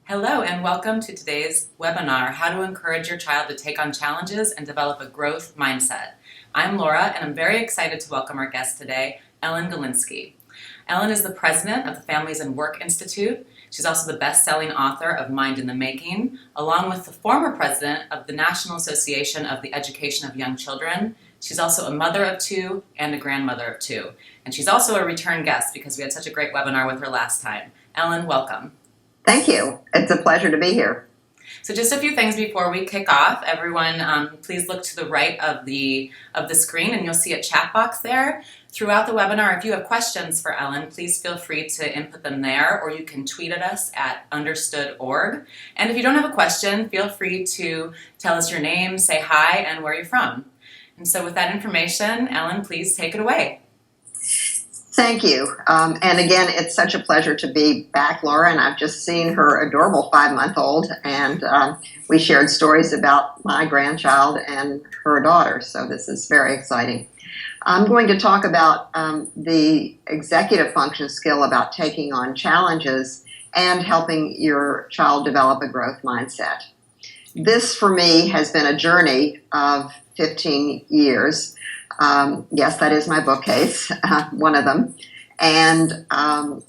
Hello and welcome to today's webinar, How to Encourage Your Child to Take on Challenges and Develop a Growth Mindset. I'm Laura and I'm very excited to welcome our guest today, Ellen Galinsky. Ellen is the president of the Families and Work Institute. She's also the best-selling author of Mind in the Making, along with the former president of the National Association of the Education of Young Children. She's also a mother of two and a grandmother of two. And she's also a return guest because we had such a great webinar with her last time. Ellen, welcome. Thank you. It's a pleasure to be here. So just a few things before we kick off. Everyone, please look to the right of the screen and you'll see a chat box there. Throughout the webinar, if you have questions for Ellen, please feel free to input them there, or you can tweet at us at understood.org. And if you don't have a question, feel free to tell us your name, say hi, and where you're from. And so with that information, Ellen, please take it away. Thank you. And again, it's such a pleasure to be back, Laura, and I've just seen her adorable 5-month-old, and we shared stories about my grandchild and her daughter, so this is very exciting. I'm going to talk about the executive function skill about taking on challenges and helping your child develop a growth mindset. This, for me, has been a journey of 15 years. Yes, that is my bookcase, one of them, and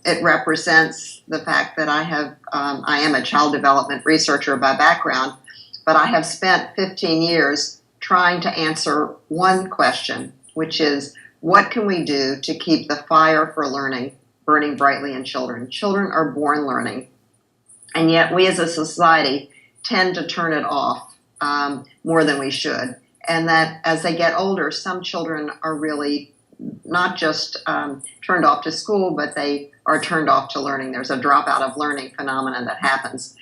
it represents the fact that I am a child development researcher by background, but I have spent 15 years trying to answer one question, which is, what can we do to keep the fire for learning burning brightly in children? Children are born learning, and yet we as a society tend to turn it off more than we should. And that as they get older, some children are really not just turned off to school, but they are turned off to learning. There's a dropout of learning phenomenon that happens.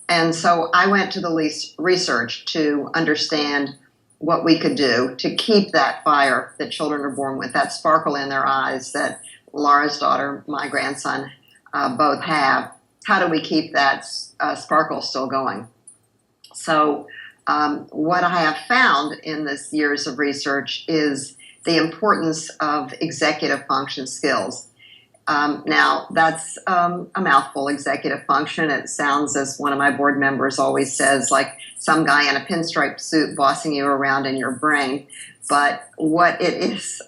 And so I went to the research to understand what we could do to keep that fire that children are born with, that sparkle in their eyes that Laura's daughter, my grandson, both have. How do we keep that sparkle still going? So what I have found in this years of research is the importance of executive function skills. Now, that's a mouthful, executive function. It sounds, as one of my board members always says, like some guy in a pinstripe suit bossing you around in your brain. But what it is,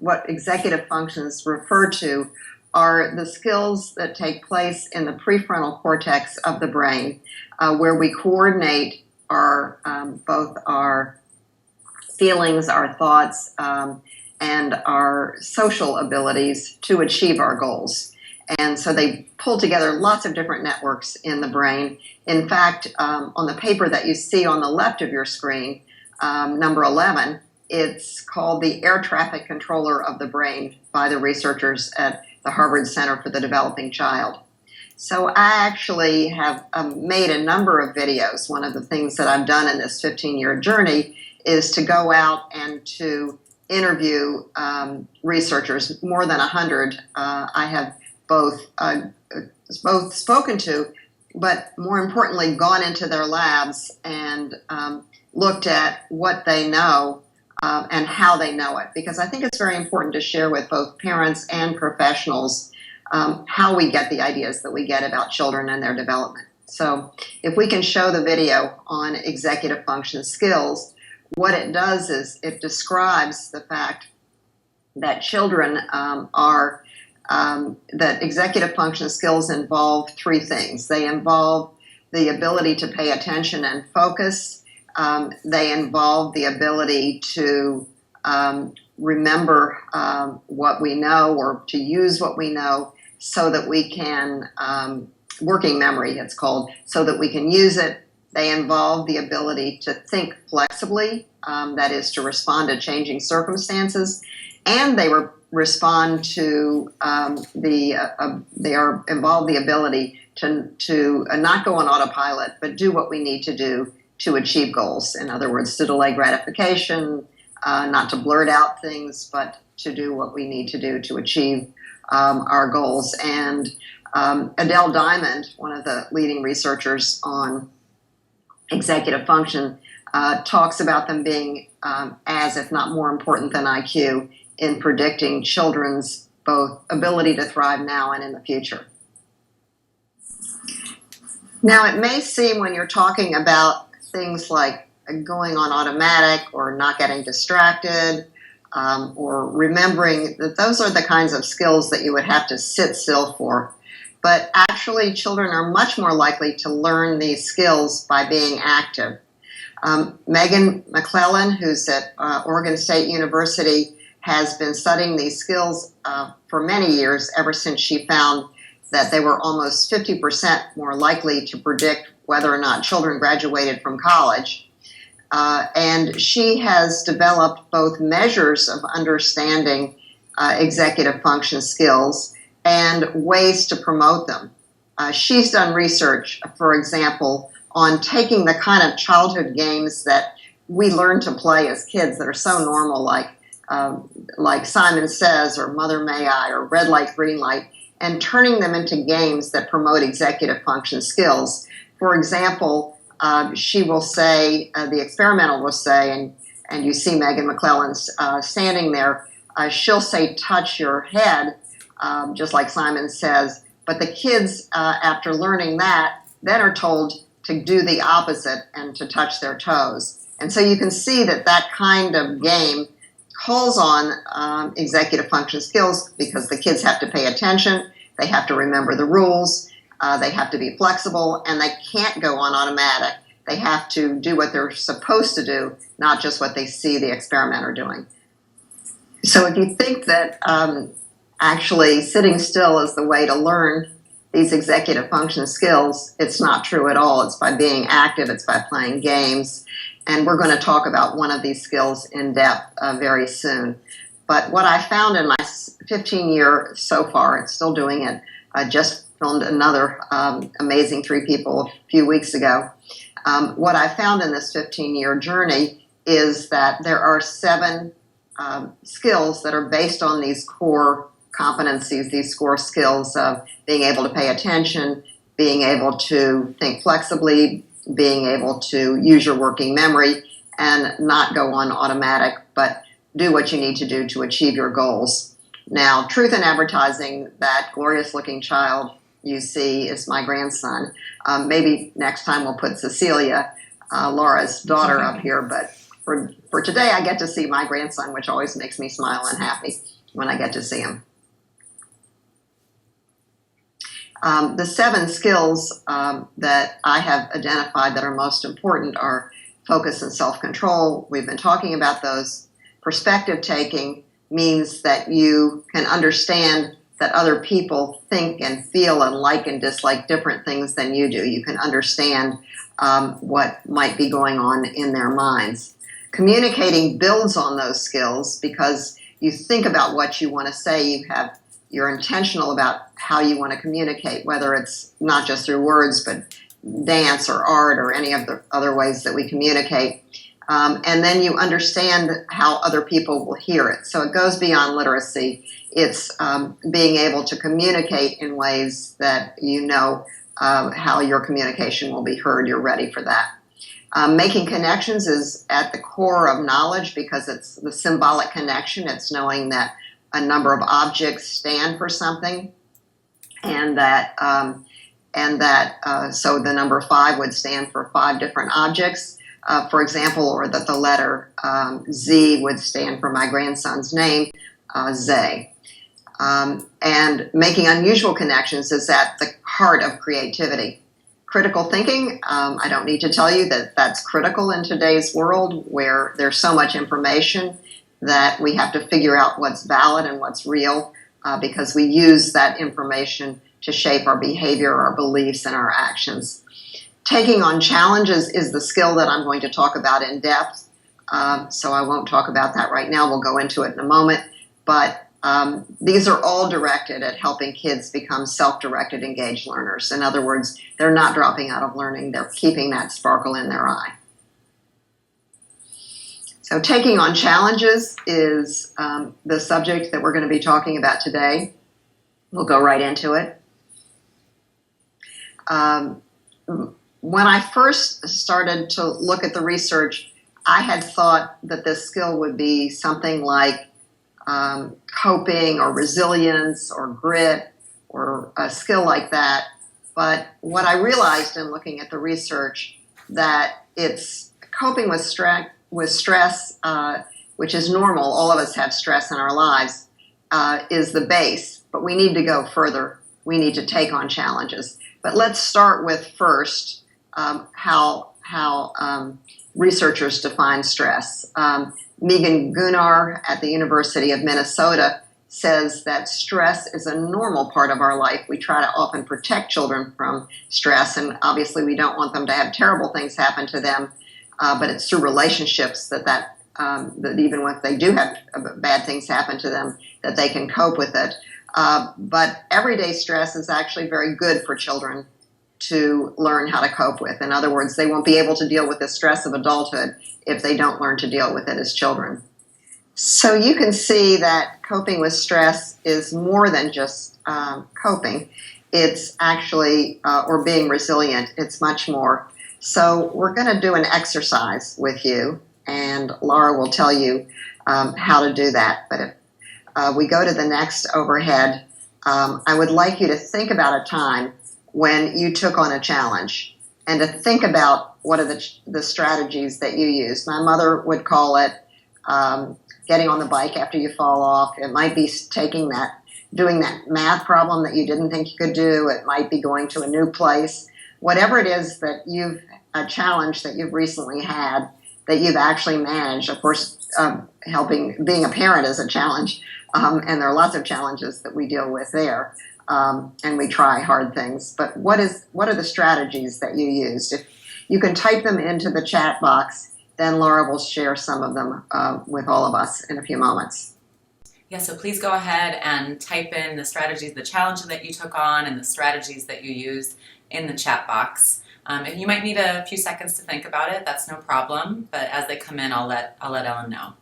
what executive functions refer to are the skills that take place in the prefrontal cortex of the brain, where we coordinate both our feelings, our thoughts, and our social abilities to achieve our goals. And so they pull together lots of different networks in the brain. In fact, on the paper that you see on the left of your screen, number 11, it's called the Air Traffic Controller of the Brain by the researchers at the Harvard Center for the Developing Child. So I actually have made a number of videos. One of the things that I've done in this 15-year journey is to go out and to interview researchers, more than 100. I have both spoken to, but more importantly, gone into their labs and looked at what they know and how they know it. Because I think it's very important to share with both parents and professionals how we get the ideas that we get about children and their development. So if we can show the video on executive function skills, what it does is it describes the fact that children that executive function skills involve three things. They involve the ability to pay attention and focus. They involve the ability to remember what we know or to use what we know so that we can, working memory it's called, so that we can use it. They involve the ability to think flexibly, that is to respond to changing circumstances, and they respond to they involve the ability to not go on autopilot, but do what we need to do to achieve goals. In other words, to delay gratification, not to blurt out things, but to do what we need to do to achieve our goals. And Adele Diamond, one of the leading researchers on executive function, talks about them being as, if not more important than IQ, in predicting children's both ability to thrive now and in the future. Now, it may seem when you're talking about things like going on automatic or not getting distracted, or remembering, that those are the kinds of skills that you would have to sit still for. But actually, children are much more likely to learn these skills by being active. Megan McClellan, who's at Oregon State University, has been studying these skills for many years, ever since she found that they were almost 50% more likely to predict whether or not children graduated from college. And she has developed both measures of understanding executive function skills and ways to promote them. She's done research, for example, on taking the kind of childhood games that we learn to play as kids that are so normal, like Simon Says or Mother May I or Red Light, Green Light, and turning them into games that promote executive function skills. For example, she will say, the experimental will say, and you see Megan McClellan standing there, she'll say, touch your head, just like Simon Says, but the kids, after learning that, then are told to do the opposite and to touch their toes. And so you can see that that kind of game calls on executive function skills, because the kids have to pay attention, they have to remember the rules, they have to be flexible, and they can't go on automatic. They have to do what they're supposed to do, not just what they see the experimenter doing. So if you think that actually sitting still is the way to learn these executive function skills, it's not true at all. It's by being active, it's by playing games, and we're going to talk about one of these skills in depth very soon. But what I found in my 15 year so far, it's still doing it, I just filmed another amazing 3 people a few weeks ago. What I found in this 15-year journey is that there are 7 skills that are based on these core competencies, these core skills of being able to pay attention, being able to think flexibly, being able to use your working memory and not go on automatic, but do what you need to do to achieve your goals. Now, truth in advertising, that glorious-looking child you see is my grandson. Maybe next time we'll put Cecilia, Laura's daughter, up here, but for today I get to see my grandson, which always makes me smile and happy when I get to see him. The 7 skills that I have identified that are most important are focus and self-control. We've been talking about those. Perspective taking means that you can understand that other people think and feel and like and dislike different things than you do. You can understand what might be going on in their minds. Communicating builds on those skills because you think about what you want to say. You're intentional about how you want to communicate, whether it's not just through words, but dance or art or any of the other ways that we communicate. And then you understand how other people will hear it. So it goes beyond literacy. It's being able to communicate in ways that you know how your communication will be heard. You're ready for that. Making connections is at the core of knowledge because it's the symbolic connection. It's knowing that a number of objects stand for something, and that so the number 5 would stand for 5 different objects. For example, or that the letter Z would stand for my grandson's name, Zay. And making unusual connections is at the heart of creativity. Critical thinking, I don't need to tell you that that's critical in today's world where there's so much information that we have to figure out what's valid and what's real because we use that information to shape our behavior, our beliefs, and our actions. Taking on challenges is the skill that I'm going to talk about in depth, so I won't talk about that right now. We'll go into it in a moment, but these are all directed at helping kids become self-directed, engaged learners. In other words, they're not dropping out of learning. They're keeping that sparkle in their eye. So taking on challenges is the subject that we're going to be talking about today. We'll go right into it. When I first started to look at the research, I had thought that this skill would be something like coping or resilience or grit or a skill like that. But what I realized in looking at the research that it's coping with stress, which is normal. All of us have stress in our lives, is the base. But we need to go further. We need to take on challenges. But let's start with first how researchers define stress. Megan Gunnar at the University of Minnesota says that stress is a normal part of our life. We try to often protect children from stress, and obviously we don't want them to have terrible things happen to them, but it's through relationships that even when they do have bad things happen to them, that they can cope with it. But everyday stress is actually very good for children to learn how to cope with. In other words, they won't be able to deal with the stress of adulthood if they don't learn to deal with it as children. So you can see that coping with stress is more than just coping. It's actually, or being resilient, it's much more. So we're going to do an exercise with you, and Laura will tell you how to do that. But if we go to the next overhead, I would like you to think about a time when you took on a challenge and to think about what are the strategies that you use. My mother would call it getting on the bike after you fall off. It might be doing that math problem that you didn't think you could do. It might be going to a new place. Whatever it is that a challenge that you've recently had that you've actually managed. Of course, being a parent is a challenge, and there are lots of challenges that we deal with there, and we try hard things. But what are the strategies that you used? If you can type them into the chat box, then Laura will share some of them with all of us in a few moments. Yeah, so please go ahead and type in the strategies, the challenges that you took on and the strategies that you used in the chat box. And you might need a few seconds to think about it. That's no problem. But as they come in, I'll let Ellen know.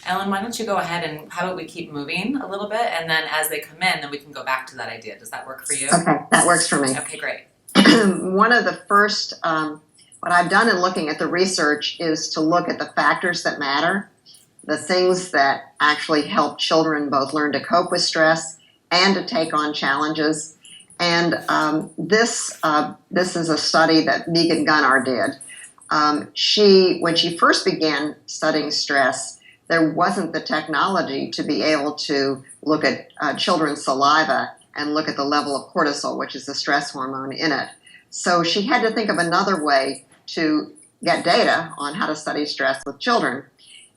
Ellen, why don't you go ahead and how about we keep moving a little bit, and then as they come in, then we can go back to that idea. Does that work for you? Okay, that works for me. Okay, great. One of the first, what I've done in looking at the research is to look at the factors that matter, the things that actually help children both learn to cope with stress and to take on challenges. And this is a study that Megan Gunnar did. When she first began studying stress, there wasn't the technology to be able to look at children's saliva and look at the level of cortisol, which is the stress hormone in it. So she had to think of another way to get data on how to study stress with children.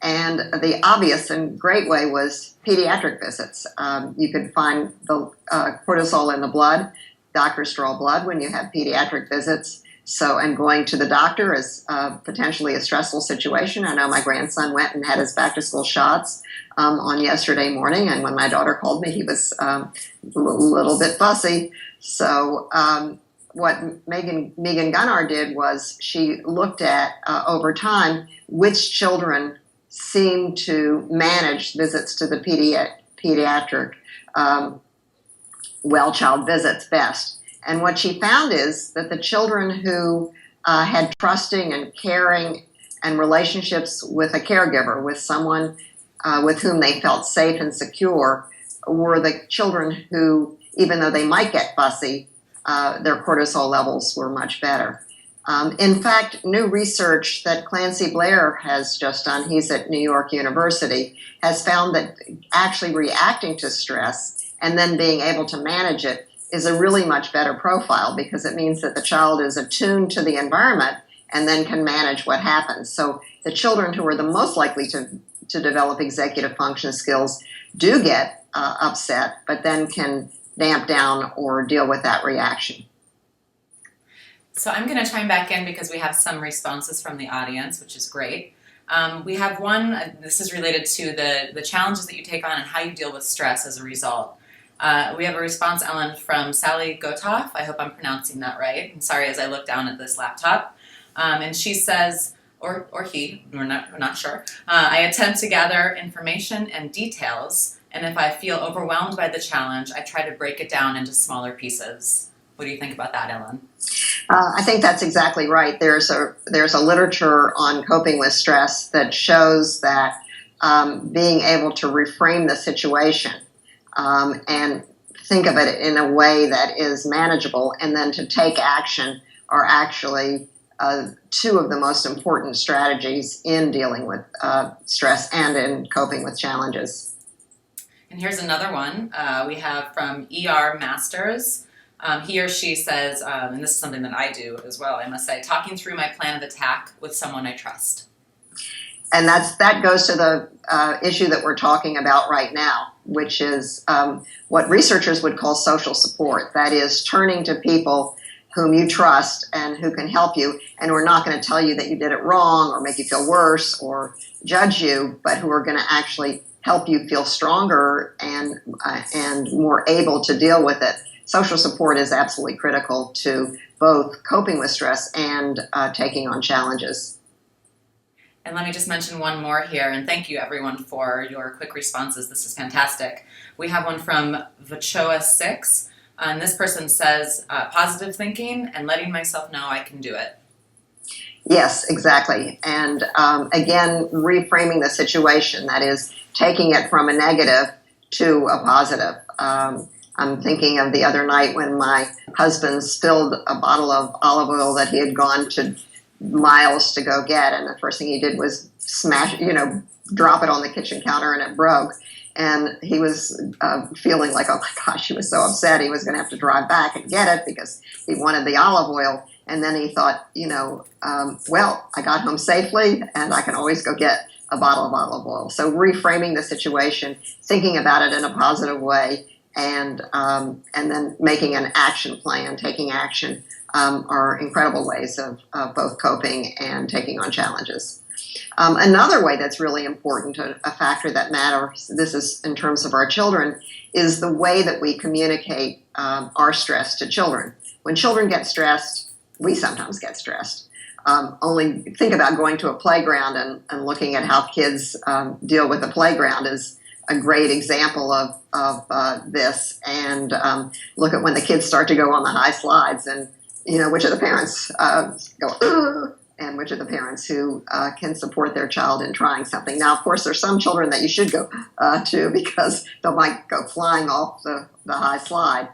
And the obvious and great way was pediatric visits. You could find the cortisol in the blood. Doctors draw blood when you have pediatric visits. And going to the doctor is potentially a stressful situation. I know my grandson went and had his back-to-school shots on yesterday morning, and when my daughter called me, he was a little bit fussy. So what Megan Gunnar did was she looked at, over time, which children seemed to manage visits to the pediatric well-child visits best. And what she found is that the children who had trusting and caring and relationships with a caregiver, with someone with whom they felt safe and secure, were the children who, even though they might get fussy, their cortisol levels were much better. In fact, new research that Clancy Blair has just done, he's at New York University, has found that actually reacting to stress and then being able to manage it is a really much better profile, because it means that the child is attuned to the environment and then can manage what happens. So the children who are the most likely to develop executive function skills do get upset, but then can damp down or deal with that reaction. So I'm going to chime back in because we have some responses from the audience, which is great. We have one, this is related to the challenges that you take on and how you deal with stress as a result. We have a response, Ellen, from Sally Gotoff. I hope I'm pronouncing that right. I'm sorry as I look down at this laptop. And she says, or he, we're not sure, I attempt to gather information and details, and if I feel overwhelmed by the challenge, I try to break it down into smaller pieces. What do you think about that, Ellen? I think that's exactly right. There's a literature on coping with stress that shows that being able to reframe the situation and think of it in a way that is manageable, and then to take action are actually two of the most important strategies in dealing with stress and in coping with challenges. And here's another one we have from ER Masters. He or she says, and this is something that I do as well, I must say, talking through my plan of attack with someone I trust. And that goes to the issue that we're talking about right now, which is what researchers would call social support. That is, turning to people whom you trust and who can help you, and who are not going to tell you that you did it wrong or make you feel worse or judge you, but who are going to actually help you feel stronger and more able to deal with it. Social support is absolutely critical to both coping with stress and taking on challenges. And let me just mention one more here, and thank you everyone for your quick responses. This is fantastic. We have one from Vachoa6, and this person says, positive thinking and letting myself know I can do it. Yes, exactly. And again, reframing the situation, that is, taking it from a negative to a positive. I'm thinking of the other night when my husband spilled a bottle of olive oil that he had gone to miles to go get, and the first thing he did was drop it on the kitchen counter, and it broke. And he was feeling like, oh my gosh, he was so upset he was going to have to drive back and get it because he wanted the olive oil. And then he thought, well, I got home safely and I can always go get a bottle of olive oil. So reframing the situation, thinking about it in a positive way, and then making an action plan, taking action, are incredible ways of both coping and taking on challenges. Another way that's really important, a factor that matters, this is in terms of our children, is the way that we communicate our stress to children. When children get stressed, we sometimes get stressed. Only think about going to a playground and looking at how kids deal with the playground is a great example of this. And look at when the kids start to go on the high slides, and which of the parents go, ugh, and which of the parents who can support their child in trying something. Now, of course, there's some children that you should go to because they might go flying off the high slide.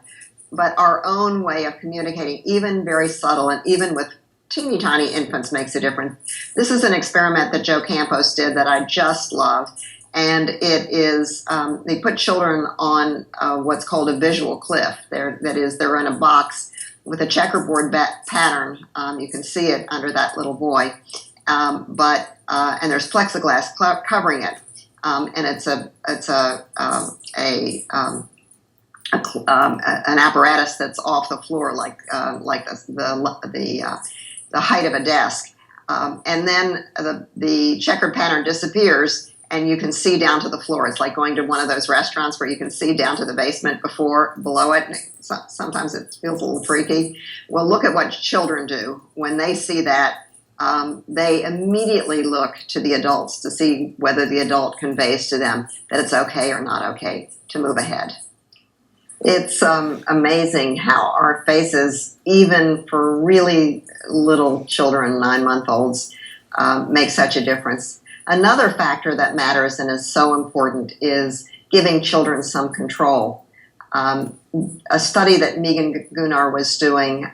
But our own way of communicating, even very subtle, and even with teeny tiny infants, makes a difference. This is an experiment that Joe Campos did that I just love. And it is, they put children on what's called a visual cliff. They're in a box with a checkerboard pattern. You can see it under that little boy. And there's plexiglass covering it. And it's an apparatus that's off the floor, like the height of a desk. And then the checkered pattern disappears, and you can see down to the floor. It's like going to one of those restaurants where you can see down to the basement below it. Sometimes it feels a little freaky. Well, look at what children do. When they see that, they immediately look to the adults to see whether the adult conveys to them that it's okay or not okay to move ahead. It's amazing how our faces, even for really little children, 9-month-olds, make such a difference. Another factor that matters and is so important is giving children some control. A study that Megan Gunnar was doing,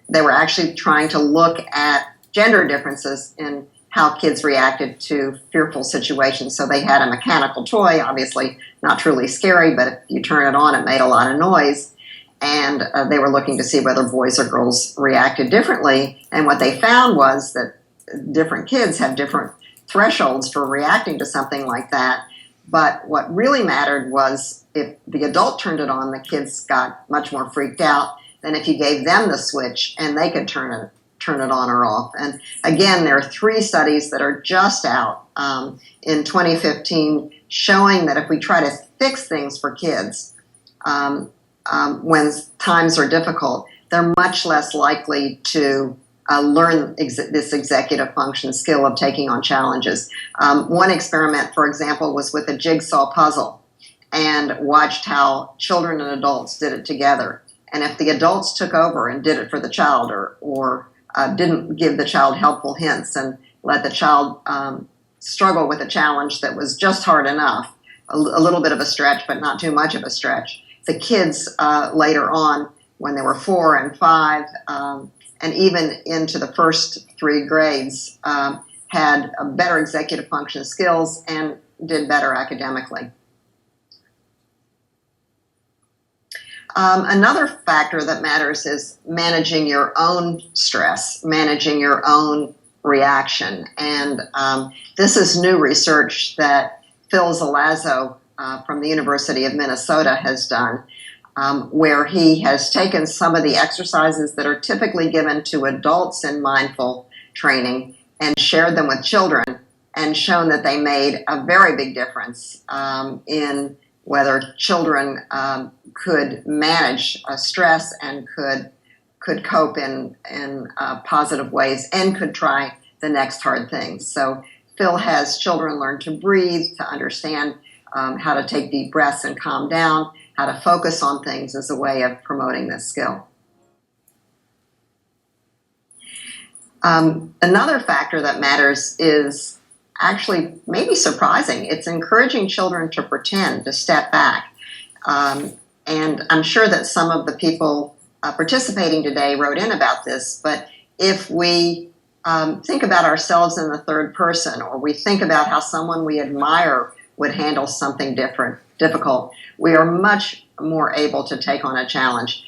they were actually trying to look at gender differences in how kids reacted to fearful situations. So they had a mechanical toy, obviously not truly scary, but if you turn it on, it made a lot of noise. And they were looking to see whether boys or girls reacted differently. And what they found was that different kids have different thresholds for reacting to something like that. But what really mattered was if the adult turned it on, the kids got much more freaked out than if you gave them the switch and they could turn it on or off. And again, there are 3 studies that are just out in 2015 showing that if we try to fix things for kids when times are difficult, they're much less likely to learn this executive function skill of taking on challenges. One experiment, for example, was with a jigsaw puzzle and watched how children and adults did it together. And if the adults took over and did it for the child or didn't give the child helpful hints and let the child struggle with a challenge that was just hard enough, a little bit of a stretch, but not too much of a stretch. The kids later on, when they were 4 and 5, and even into the first 3 grades, had a better executive function skills and did better academically. Another factor that matters is managing your own stress, managing your own reaction. And this is new research that Phil Zalazzo from the University of Minnesota has done, where he has taken some of the exercises that are typically given to adults in mindful training and shared them with children and shown that they made a very big difference in whether children could manage stress and could cope in positive ways and could try the next hard things. So Phil has children learn to breathe, to understand how to take deep breaths and calm down, how to focus on things as a way of promoting this skill. Another factor that matters is actually maybe surprising. It's encouraging children to pretend, to step back. And I'm sure that some of the people participating today wrote in about this, but if we think about ourselves in the third person, or we think about how someone we admire would handle something difficult, we are much more able to take on a challenge.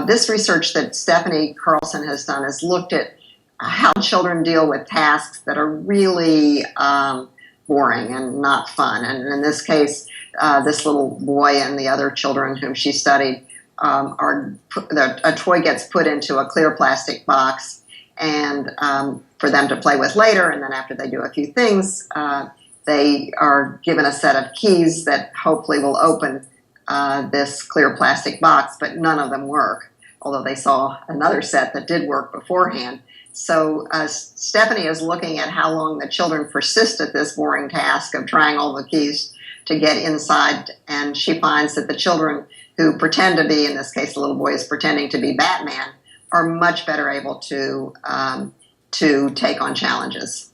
This research that Stephanie Carlson has done has looked at how children deal with tasks that are really boring and not fun. And in this case, this little boy and the other children whom she studied, a toy gets put into a clear plastic box and for them to play with later. And then after they do a few things, they are given a set of keys that hopefully will open this clear plastic box, but none of them work, although they saw another set that did work beforehand. So Stephanie is looking at how long the children persist at this boring task of trying all the keys to get inside, and she finds that the children who pretend to be, in this case the little boy is pretending to be Batman, are much better able to take on challenges.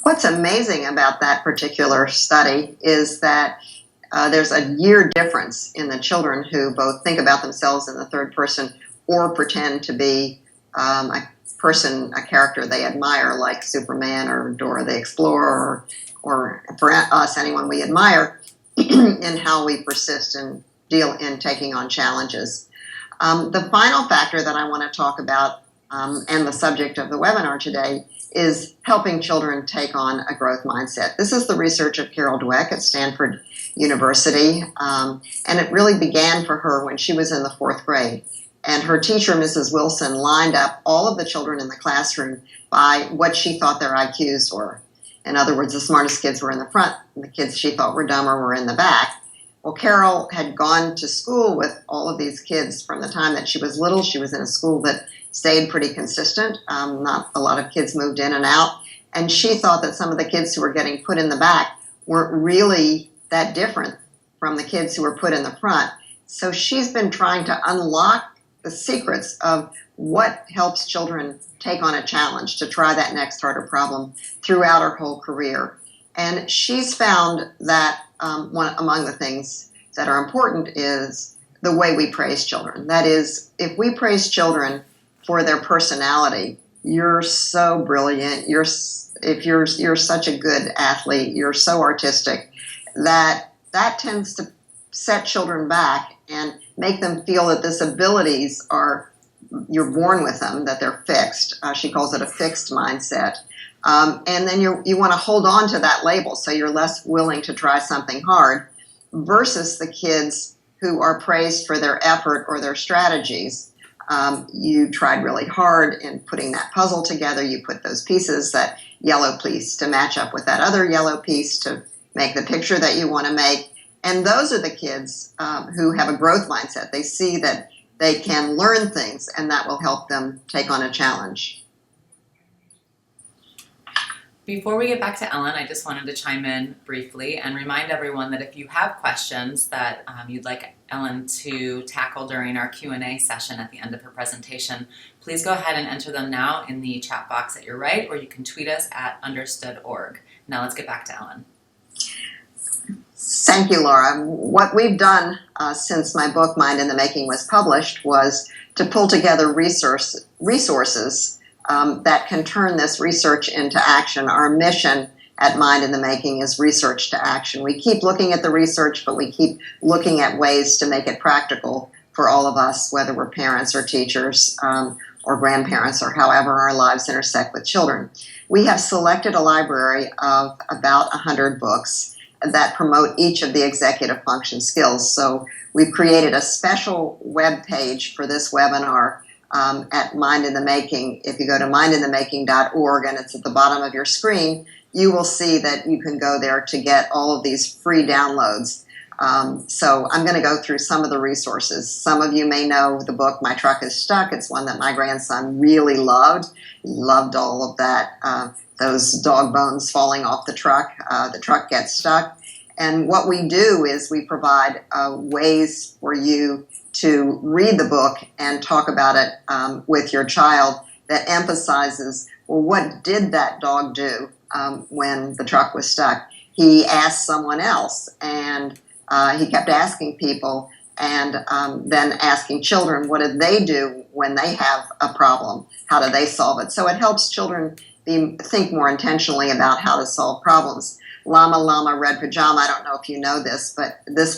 What's amazing about that particular study is that there's a year difference in the children who both think about themselves in the third person or pretend to be a character they admire, like Superman or Dora the Explorer, or for us, anyone we admire, in how we persist and deal in taking on challenges. The final factor that I want to talk about, and the subject of the webinar today, is helping children take on a growth mindset. This is the research of Carol Dweck at Stanford University, and it really began for her when she was in the 4th grade. And her teacher, Mrs. Wilson, lined up all of the children in the classroom by what she thought their IQs were. In other words, the smartest kids were in the front, and the kids she thought were dumber were in the back. Well, Carol had gone to school with all of these kids from the time that she was little. She was in a school that stayed pretty consistent. Not a lot of kids moved in and out. And she thought that some of the kids who were getting put in the back weren't really that different from the kids who were put in the front. So she's been trying to unlock the secrets of what helps children take on a challenge, to try that next harder problem throughout her whole career. And she's found that among the things that are important is the way we praise children. That is, if we praise children for their personality, you're so brilliant, you're such a good athlete, you're so artistic, that tends to set children back and make them feel that these abilities you're born with them, that they're fixed. She calls it a fixed mindset. And then you want to hold on to that label, so you're less willing to try something hard, versus the kids who are praised for their effort or their strategies. You tried really hard in putting that puzzle together. You put those pieces, that yellow piece to match up with that other yellow piece to make the picture that you want to make. And those are the kids who have a growth mindset. They see that they can learn things, and that will help them take on a challenge. Before we get back to Ellen, I just wanted to chime in briefly and remind everyone that if you have questions that you'd like Ellen to tackle during our Q&A session at the end of her presentation, please go ahead and enter them now in the chat box at your right, or you can tweet us at understood.org. Now let's get back to Ellen. Thank you, Laura. What we've done since my book, Mind in the Making, was published was to pull together resources that can turn this research into action. Our mission at Mind in the Making is research to action. We keep looking at the research, but we keep looking at ways to make it practical for all of us, whether we're parents or teachers or grandparents or however our lives intersect with children. We have selected a library of about 100 books that promote each of the executive function skills. So we've created a special web page for this webinar at Mind in the Making. If you go to mindinthemaking.org and it's at the bottom of your screen, you will see that you can go there to get all of these free downloads. So I'm going to go through some of the resources. Some of you may know the book, My Truck is Stuck. It's one that my grandson really loved. He loved all of that, those dog bones falling off the truck gets stuck. And what we do is we provide ways for you to read the book and talk about it with your child that emphasizes, well, what did that dog do when the truck was stuck? He asked someone else, and he kept asking people, and then asking children, what did they do when they have a problem? How do they solve it? So it helps children think more intentionally about how to solve problems. Llama Llama Red Pajama, I don't know if you know this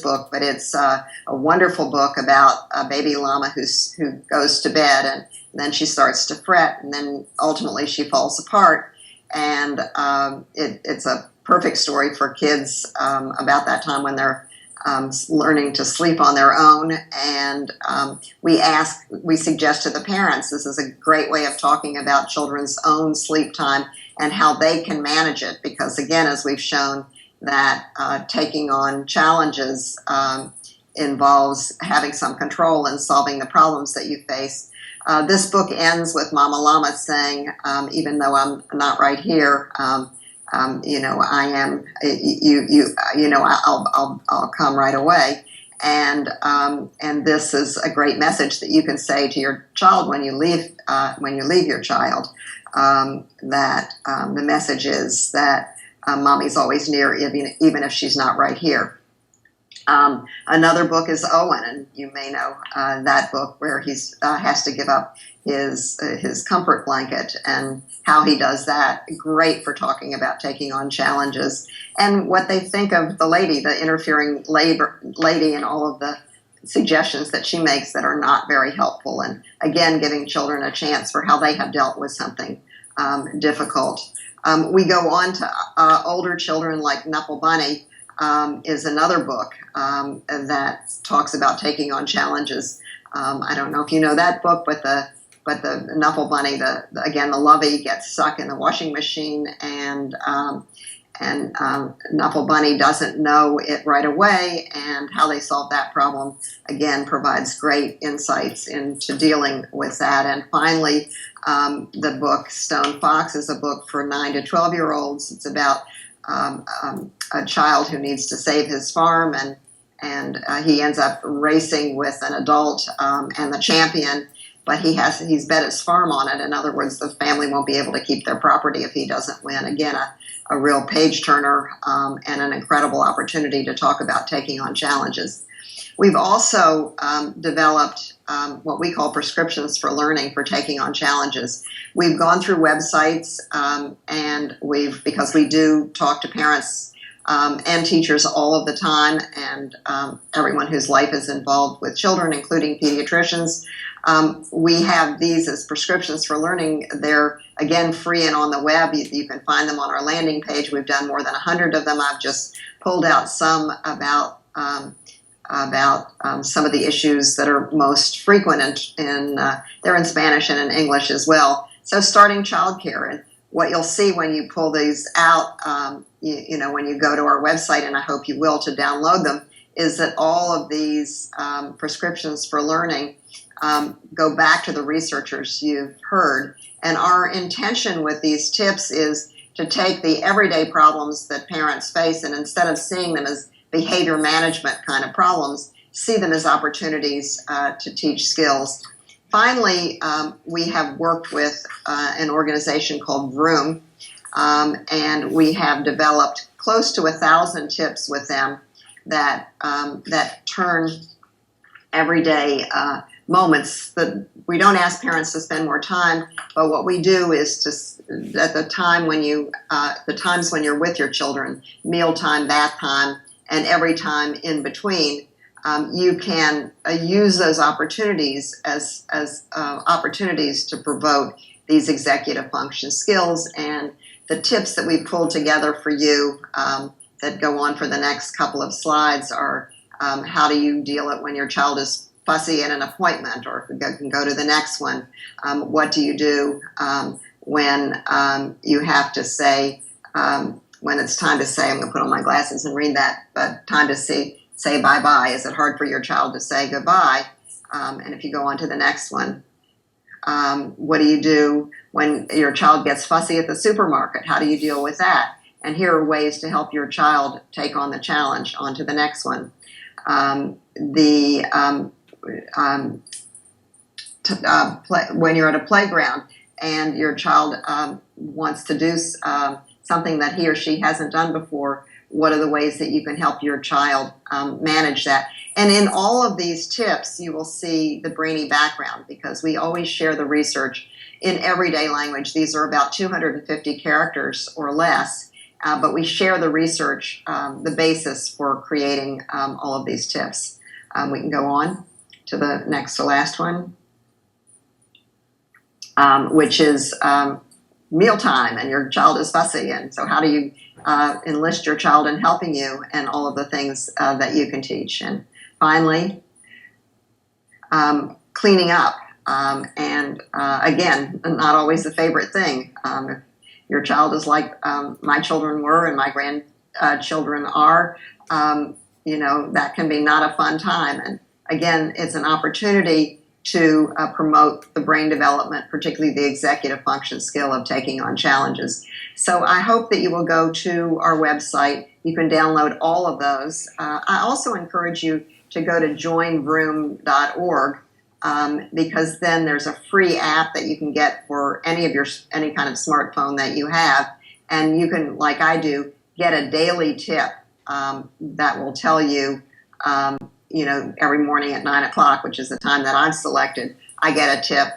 book, but it's a wonderful book about a baby llama who goes to bed, and then she starts to fret, and then ultimately she falls apart. And it's a perfect story for kids about that time when they're learning to sleep on their own. And we suggest to the parents, this is a great way of talking about children's own sleep time and how they can manage it, because again, as we've shown, that taking on challenges involves having some control and solving the problems that you face. This book ends with Mama Llama saying, even though I'm not right here, I am, I'll come right away. And this is a great message that you can say to your child when you leave your child, that the message is that mommy's always near, even if she's not right here. Another book is Owen, and you may know that book where he has to give up his comfort blanket and how he does that. Great for talking about taking on challenges and what they think of the interfering lady and all of the suggestions that she makes that are not very helpful. And again, giving children a chance for how they have dealt with something difficult. We go on to older children, like Knuckle Bunny is another book that talks about taking on challenges. I don't know if you know that book, but the Knuckle Bunny, the lovey gets stuck in the washing machine, and Knuckle Bunny doesn't know it right away, and how they solve that problem, again, provides great insights into dealing with that. And finally, the book Stone Fox is a book for 9 to 12-year-olds. It's about a child who needs to save his farm, and he ends up racing with an adult and the champion, but he's bet his farm on it. In other words, the family won't be able to keep their property if he doesn't win. Again, a real page turner and an incredible opportunity to talk about taking on challenges. We've also developed what we call prescriptions for learning for taking on challenges. We've gone through websites and because we do talk to parents and teachers all of the time, and everyone whose life is involved with children, including pediatricians. We have these as prescriptions for learning. They're, again, free and on the web. You can find them on our landing page. We've done more than 100 of them. I've just pulled out some about some of the issues that are most frequent, they're in Spanish and in English as well. So starting childcare, and what you'll see when you pull these out, when you go to our website, and I hope you will, to download them, is that all of these prescriptions for learning go back to the researchers you've heard. And our intention with these tips is to take the everyday problems that parents face, and instead of seeing them as behavior management kind of problems, see them as opportunities to teach skills. Finally, we have worked with an organization called Vroom, and we have developed close to 1,000 tips with them that turn everyday moments. That we don't ask parents to spend more time, but what we do is at the times when you're with your children, mealtime, bath time, and every time in between, you can use those opportunities as opportunities to promote these executive function skills. And the tips that we pulled together for you that go on for the next couple of slides are how do you deal it when your child is fussy at an appointment, or if we can go to the next one, what do you do when you have to say, when it's time to say, I'm going to put on my glasses and read that, but time to say bye-bye. Is it hard for your child to say goodbye? And if you go on to the next one, what do you do when your child gets fussy at the supermarket? How do you deal with that? And here are ways to help your child take on the challenge. On to the next one. When you're at a playground and your child wants to do something that he or she hasn't done before, what are the ways that you can help your child manage that? And in all of these tips, you will see the Brainy background, because we always share the research in everyday language. These are about 250 characters or less, but we share the research, the basis for creating all of these tips. We can go on to the next to last one, which is mealtime, and your child is fussy. And so how do you enlist your child in helping you, and all of the things that you can teach. And finally, cleaning up. And again, not always a favorite thing. If your child is like my children were and my grandchildren are, that can be not a fun time. And again, it's an opportunity to promote the brain development, particularly the executive function skill of taking on challenges. So I hope that you will go to our website. You can download all of those. I also encourage you to go to joinvroom.org, because then there's a free app that you can get for any kind of smartphone that you have, and you can, like I do, get a daily tip that will tell you, every morning at 9 o'clock, which is the time that I've selected, I get a tip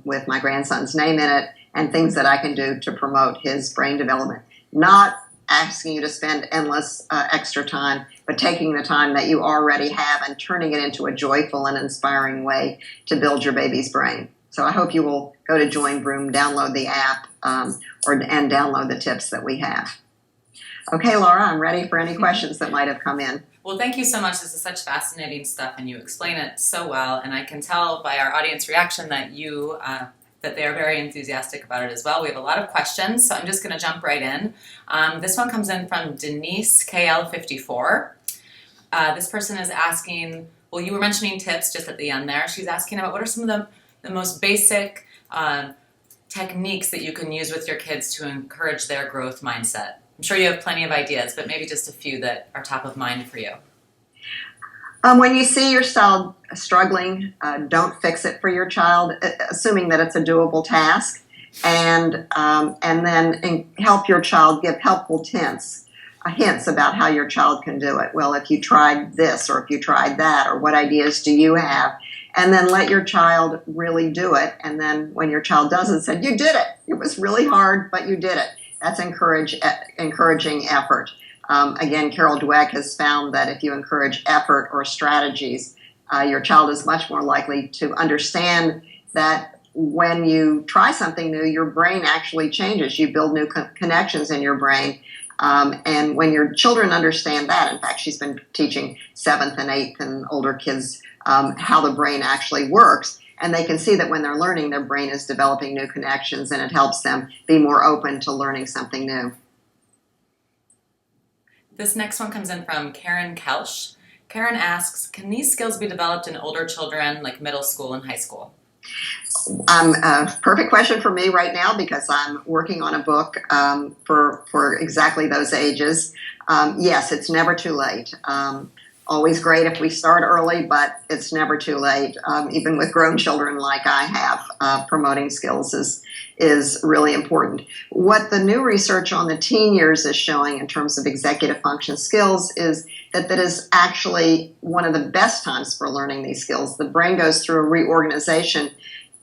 with my grandson's name in it and things that I can do to promote his brain development. Not asking you to spend endless extra time, but taking the time that you already have and turning it into a joyful and inspiring way to build your baby's brain. So I hope you will go to Join Vroom, download the app, and download the tips that we have. Okay, Laura, I'm ready for any questions that might have come in. Well, thank you so much. This is such fascinating stuff, and you explain it so well. And I can tell by our audience reaction that that they are very enthusiastic about it as well. We have a lot of questions, so I'm just going to jump right in. This one comes in from Denise KL54. This person is asking, well, you were mentioning tips just at the end there. She's asking about what are some of the most basic techniques that you can use with your kids to encourage their growth mindset. I'm sure you have plenty of ideas, but maybe just a few that are top of mind for you. When you see your child struggling, don't fix it for your child, assuming that it's a doable task, and then help your child, give helpful hints about how your child can do it. Well, if you tried this, or if you tried that, or what ideas do you have? And then let your child really do it. And then when your child does it, say, you did it. It was really hard, but you did it. That's encouraging effort. Again, Carol Dweck has found that if you encourage effort or strategies, your child is much more likely to understand that when you try something new, your brain actually changes. You build new connections in your brain. And when your children understand that, in fact, she's been teaching 7th and 8th and older kids how the brain actually works. And they can see that when they're learning, their brain is developing new connections, and it helps them be more open to learning something new. This next one comes in from Karen Kelsch. Karen asks, can these skills be developed in older children, like middle school and high school? Perfect question for me right now because I'm working on a book for exactly those ages. Yes, it's never too late. Always great if we start early, but it's never too late. Even with grown children like I have, promoting skills is really important. What the new research on the teen years is showing in terms of executive function skills is that is actually one of the best times for learning these skills. The brain goes through a reorganization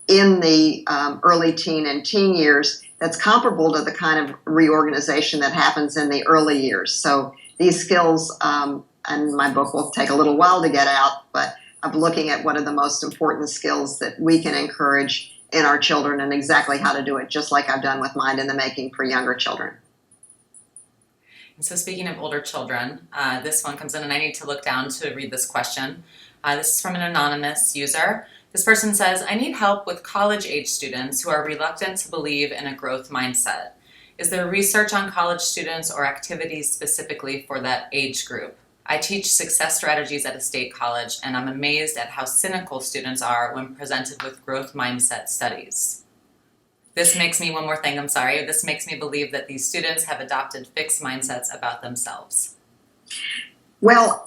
in the early teen and teen years that's comparable to the kind of reorganization that happens in the early years. So these skills, and my book will take a little while to get out, but I'm looking at what are the most important skills that we can encourage in our children and exactly how to do it, just like I've done with Mind in the Making for younger children. And so speaking of older children, this one comes in and I need to look down to read this question. This is from an anonymous user. This person says, I need help with college-age students who are reluctant to believe in a growth mindset. Is there research on college students or activities specifically for that age group? I teach success strategies at a state college, and I'm amazed at how cynical students are when presented with growth mindset studies. This makes me, one more thing, I'm sorry, this makes me believe that these students have adopted fixed mindsets about themselves. Well,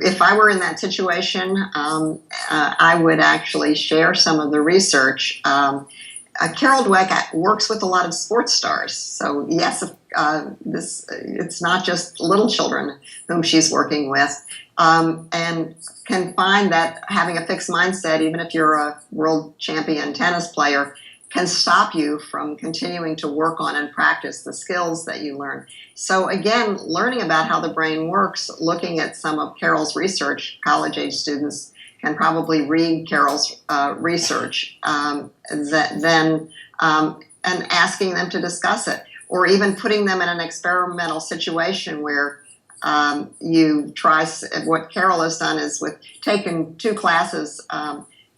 if I were in that situation, I would actually share some of the research. Carol Dweck works with a lot of sports stars, so yes, it's not just little children whom she's working with, and can find that having a fixed mindset, even if you're a world champion tennis player, can stop you from continuing to work on and practice the skills that you learn. So again, learning about how the brain works, looking at some of Carol's research, college-age students can probably read Carol's research, and asking them to discuss it, or even putting them in an experimental situation where you try. What Carol has done is with taken two classes.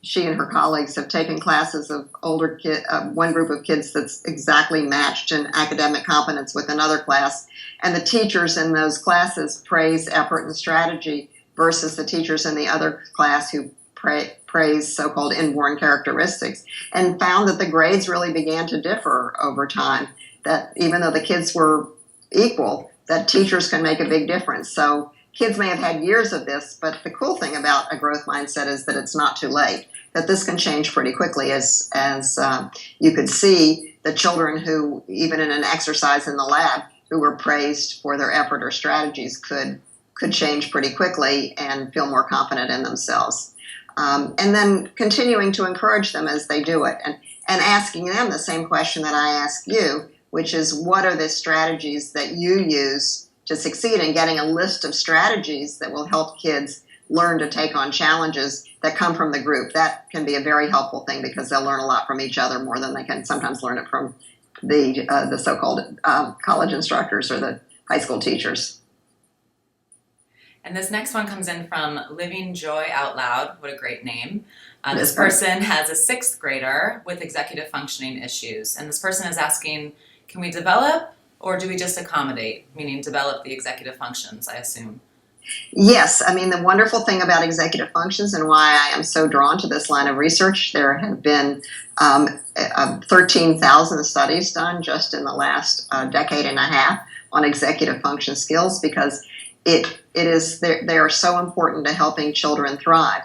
She and her colleagues have taken classes of older one group of kids that's exactly matched in academic competence with another class, and the teachers in those classes praise effort and strategy versus the teachers in the other class who praise so-called inborn characteristics, and found that the grades really began to differ over time, that even though the kids were equal, that teachers can make a big difference. So kids may have had years of this, but the cool thing about a growth mindset is that it's not too late, that this can change pretty quickly, as you could see the children who, even in an exercise in the lab, who were praised for their effort or strategies could change pretty quickly and feel more confident in themselves. And then continuing to encourage them as they do it, and asking them the same question that I ask you, which is, what are the strategies that you use to succeed, and getting a list of strategies that will help kids learn to take on challenges that come from the group. That can be a very helpful thing because they'll learn a lot from each other more than they can sometimes learn it from the so-called college instructors or the high school teachers. And this next one comes in from Living Joy Out Loud. What a great name. This person has a 6th grader with executive functioning issues. And this person is asking, can we develop or do we just accommodate? Meaning develop the executive functions, I assume. Yes. I mean, the wonderful thing about executive functions and why I am so drawn to this line of research, there have been 13,000 studies done just in the last decade and a half on executive function skills, because they are so important to helping children thrive.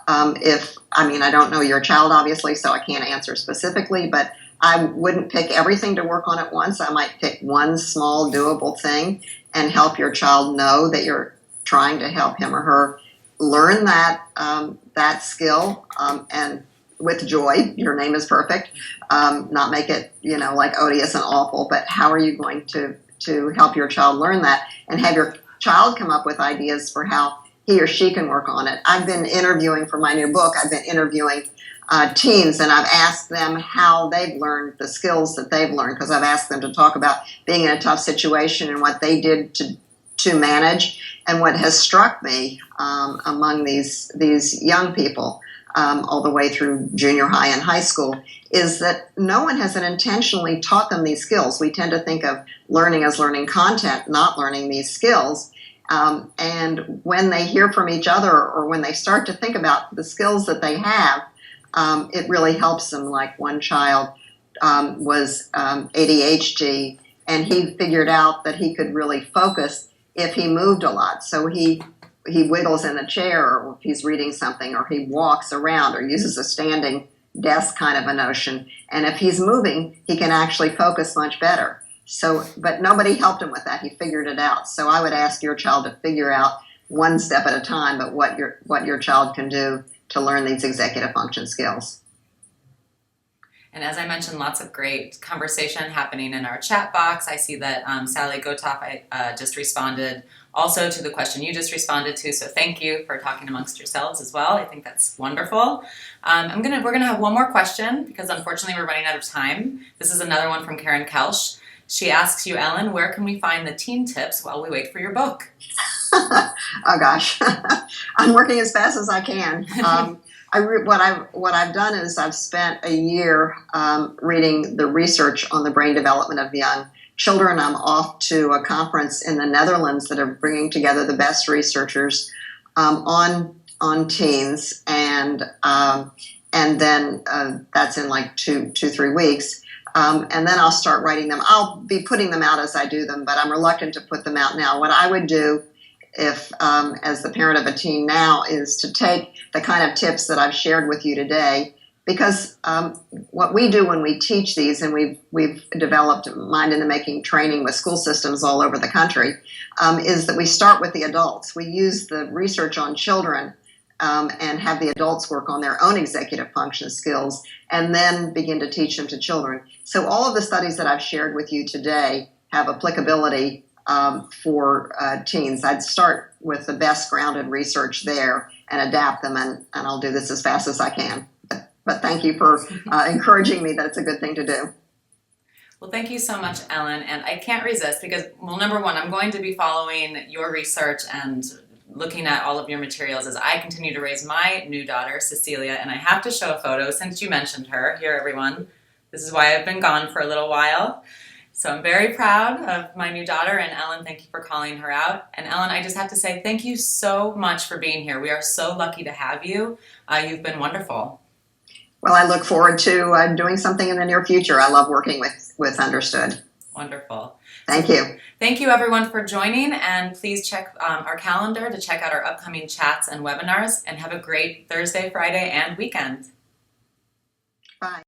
I don't know your child, obviously, so I can't answer specifically, but I wouldn't pick everything to work on at once. I might pick one small doable thing and help your child know that you're trying to help him or her learn that skill, and with joy. Your name is perfect. Not make it, like odious and awful, but how are you going to help your child learn that, and have your child come up with ideas for how he or she can work on it. I've been interviewing for my new book. I've been interviewing teens, and I've asked them how they've learned the skills that they've learned, because I've asked them to talk about being in a tough situation and what they did to manage. And what has struck me among these young people, all the way through junior high and high school, is that no one has intentionally taught them these skills. We tend to think of learning as learning content, not learning these skills. And when they hear from each other, or when they start to think about the skills that they have, it really helps them. Like one child was ADHD, and he figured out that he could really focus if he moved a lot. So he wiggles in a chair, or if he's reading something, or he walks around, or uses a standing desk kind of a notion. And if he's moving, he can actually focus much better. So, but nobody helped him with that. He figured it out. So I would ask your child to figure out one step at a time, but what your child can do to learn these executive function skills. And as I mentioned, lots of great conversation happening in our chat box. I see that Sally Gotoff just responded also to the question you just responded to. So thank you for talking amongst yourselves as well. I think that's wonderful. We're gonna have one more question because unfortunately we're running out of time. This is another one from Karen Kelsch. She asks you, Ellen, where can we find the teen tips while we wait for your book? Oh gosh, I'm working as fast as I can. What I've done is I've spent a year reading the research on the brain development of young children. I'm off to a conference in the Netherlands that are bringing together the best researchers on teens, and then that's in like 3 weeks. And then I'll start writing them. I'll be putting them out as I do them, but I'm reluctant to put them out now. What I would do if, as the parent of a teen now, is to take the kind of tips that I've shared with you today, because what we do when we teach these, and we've developed mind in the making training with school systems all over the country, is that we start with the adults. We use the research on children and have the adults work on their own executive function skills, and then begin to teach them to children. So all of the studies that I've shared with you today have applicability for teens. I'd start with the best grounded research there and adapt them, and I'll do this as fast as I can. But thank you for encouraging me that it's a good thing to do. Well, thank you so much, Ellen. And I can't resist because, well, number one, I'm going to be following your research and looking at all of your materials as I continue to raise my new daughter, Cecilia. And I have to show a photo since you mentioned her. Here, everyone. This is why I've been gone for a little while. So I'm very proud of my new daughter, and Ellen, thank you for calling her out. And Ellen, I just have to say thank you so much for being here. We are so lucky to have you. You've been wonderful. Well, I look forward to doing something in the near future. I love working with Understood. Wonderful. Thank you. Thank you, everyone, for joining, and please check our calendar to check out our upcoming chats and webinars, and have a great Thursday, Friday, and weekend. Bye.